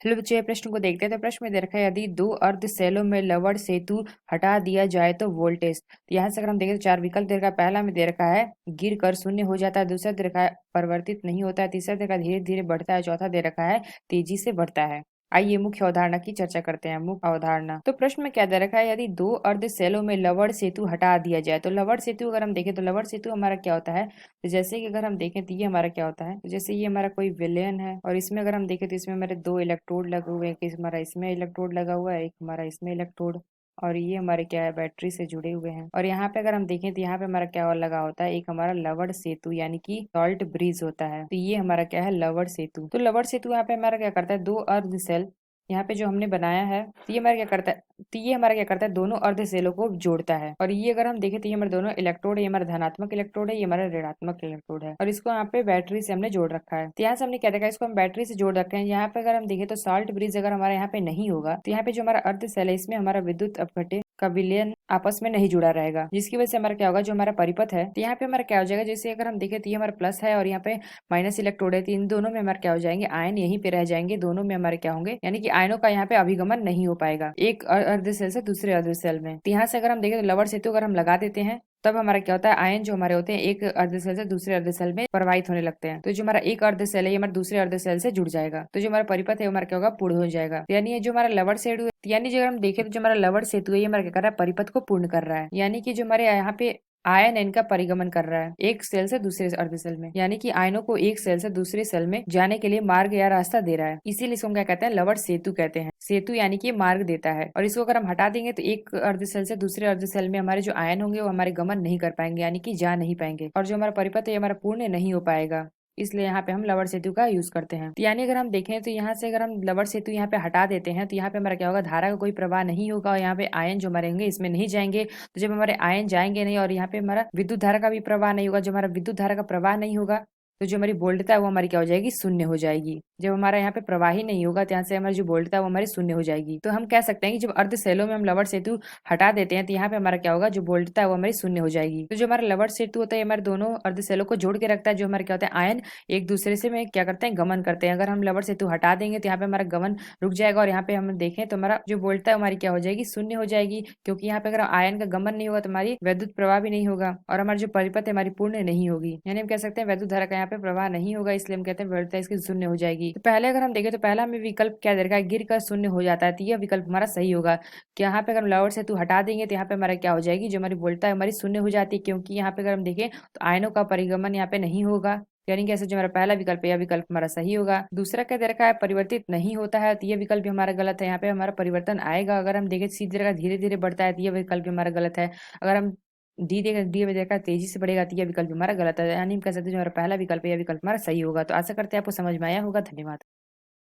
Hello बच्चों, ये प्रश्न को देखते हैं। तो प्रश्न में दे रखा है, यदि दो अर्ध सेलों में लवण सेतु हटा दिया जाए तो वोल्टेज। तो यहाँ से अगर हम देखें तो चार विकल्प दे रखा है। पहला में दे रखा है गिर कर शून्य हो जाता है, दूसरा दे रखा है परिवर्तित नहीं होता है, तीसरा दे रखा है धीरे धीरे बढ़ता है, चौथा दे रखा है तेजी से बढ़ता है। आइए मुख्य अवधारणा की चर्चा करते हैं। मुख्य अवधारणा, तो प्रश्न में क्या दे रखा है, यदि दो अर्ध सेलों में लवण सेतु हटा दिया जाए। तो लवण सेतु अगर हम देखें तो लवण सेतु हमारा क्या होता है, तो जैसे कि अगर हम देखें तो ये हमारा क्या होता है, तो जैसे ये हमारा कोई विलेन है और इसमें अगर हम देखें तो इसमें हमारे दो इलेक्ट्रोड लगे हुए हैं, एक हमारा इसमें इलेक्ट्रोड लगा हुआ है, एक हमारा इसमें इलेक्ट्रोड, और ये हमारे क्या है, बैटरी से जुड़े हुए हैं। और यहाँ पे अगर हम देखें तो यहाँ पे हमारा क्या और लगा होता है, एक हमारा लवण सेतु यानी कि सॉल्ट ब्रिज होता है। तो ये हमारा क्या है, लवण सेतु। तो लवण सेतु यहाँ पे हमारा क्या करता है, दो अर्ध सेल यहाँ पे जो हमने बनाया है, तो ये हमारा क्या करता है, तो ये हमारा क्या करता है, दोनों अर्ध सेलों को जोड़ता है। और ये अगर हम देखें तो ये हमारे दोनों इलेक्ट्रोड है, ये हमारा धनात्मक इलेक्ट्रोड है, ये हमारा ऋणात्मक इलेक्ट्रोड है, और इसको यहाँ पे बैटरी से हमने जोड़ रखा है। तो यहाँ से हमने क्या देखा, इसको हम बैटरी से जोड़ रखे हैं। यहाँ पे अगर हम देखें तो सॉल्ट ब्रिज अगर हमारे यहाँ पे नहीं होगा, तो यहाँ पे जो हमारा अर्ध सेल है इसमें हमारा विद्युत अपघट्य का विलयन आपस में नहीं जुड़ा रहेगा, जिसकी वजह से हमारा क्या होगा, जो हमारा परिपथ है, तो यहाँ पे हमारा क्या हो जाएगा, जैसे अगर हम देखें तो ये हमारा प्लस है और यहाँ पे माइनस इलेक्ट्रोड है, तो इन दोनों में हमारे क्या हो जाएंगे, आयन यहीं पे रह जाएंगे, दोनों में हमारे क्या होंगे, यानी कि आयनों का यहाँ पे अभिगमन नहीं हो पाएगा एक अर्ध सेल से दूसरे अर्ध सेल में। तो यहाँ से अगर हम देखें तो लवण सेतु अगर हम लगा देते हैं, तब हमारा क्या होता है, आयन जो हमारे होते हैं एक अर्ध सेल से दूसरे अर्ध सेल में प्रवाहित होने लगते हैं। तो जो हमारा एक अर्ध सेल है ये हमारे दूसरे अर्ध सेल से जुड़ जाएगा, तो जो हमारा परिपथ है हमारा क्या होगा, पूर्ण हो जाएगा। तो यानी ये जो हमारा लवण सेतु है, यानी जो अगर हम देखें तो जो हमारा लवण सेतु है ये हमारा क्या कर रहा है, परिपथ को पूर्ण कर रहा है। यानी कि जो हमारे यहाँ पे आयन है इनका परिगमन कर रहा है एक सेल से दूसरे अर्ध सेल में, यानी कि आयनों को एक सेल से दूसरे सेल में जाने के लिए मार्ग या रास्ता दे रहा है। इसीलिए इसको हम क्या कहते हैं, लवण सेतु कहते हैं। सेतु यानी कि मार्ग देता है, और इसको अगर हम हटा देंगे तो एक अर्ध सेल से दूसरे अर्ध सेल में हमारे जो आयन होंगे वो हमारे गमन नहीं कर पाएंगे, यानी कि जा नहीं पाएंगे, और जो हमारा परिपथ है ये हमारा पूर्ण नहीं हो पाएगा। इसलिए यहाँ पे हम लवण सेतु का यूज करते हैं। तो यानी अगर हम देखें तो यहाँ से अगर हम लवण सेतु यहाँ पे हटा देते हैं तो यहाँ पे हमारा क्या होगा, धारा का कोई प्रवाह नहीं होगा, और यहाँ पे आयन जो हमारे होंगे इसमें नहीं जाएंगे। तो जब हमारे आयन जाएंगे नहीं और यहाँ पे हमारा विद्युत धारा का भी प्रवाह नहीं होगा, जो हमारा विद्युत धारा का प्रवाह नहीं होगा तो जो हमारी वोल्टता है वो हमारी क्या हो जाएगी, शून्य हो जाएगी। जब हमारा यहाँ पे प्रवाह ही नहीं होगा तो यहाँ से हमारी जो वोल्टता है वो हमारी शून्य हो जाएगी। तो हम कह सकते हैं कि जब अर्ध सेलों में हम लवण सेतु हटा देते हैं तो यहाँ पे हमारा क्या होगा, जो वोल्टता है वो हमारी शून्य हो जाएगी। तो जो हमारा लवण सेतु होता है हमारे दोनों अर्ध सेलों को जोड़ के रखता है। जो हमारे क्या होता है, आयन एक दूसरे से में क्या करते हैं, गमन करते हैं। अगर हम लवण सेतु हटा देंगे तो यहाँ पे हमारा गमन रुक जाएगा, और यहाँ पे हम देखें तो हमारा जो वोल्टता है हमारी क्या हो जाएगी, शून्य हो जाएगी, क्योंकि यहाँ पे अगर आयन का गमन नहीं होगा तो हमारी वैद्युत प्रवाह भी नहीं होगा, और हमारी जो परिपथ है हमारी पूर्ण नहीं होगी। यानी हम कह सकते हैं वैद्युत धारा का यहाँ पे प्रवाह नहीं होगा, इसलिए हम कहते हैं वोल्टता इसकी शून्य हो जाएगी। तो पहले अगर हम देखें तो पहला हमें विकल्प क्या दे रखा है, गिर कर शून्य हो जाता है, तो यह विकल्प हमारा सही होगा कि यहाँ पे अगर हम लवण सेतु हटा देंगे तो यहाँ पे हमारा क्या हो जाएगी, जो हमारी वोल्टता है हमारी शून्य हो जाती है, क्योंकि यहाँ पे अगर हम देखें तो आयनों का परिगमन यहाँ पे नहीं होगा। यानी कि ऐसे जो हमारा पहला विकल्प है यह विकल्प हमारा सही होगा। दूसरा क्या दे रखा है, परिवर्तित नहीं होता है, तो यह विकल्प भी हमारा गलत है। यहाँ पे हमारा परिवर्तन आएगा। अगर हम देखें सीधी तरह धीरे धीरे बढ़ता है तो यह विकल्प भी हमारा गलत है। अगर हम डी देगा डी में देखा तेजी से बढ़ेगा तो यह विकल्प भी हमारा गलत है। यानी हम कह सकते हैं जो हमारा पहला विकल्प है यह विकल्प हमारा सही होगा। तो आशा करते हैं आपको समझ में आया होगा। धन्यवाद।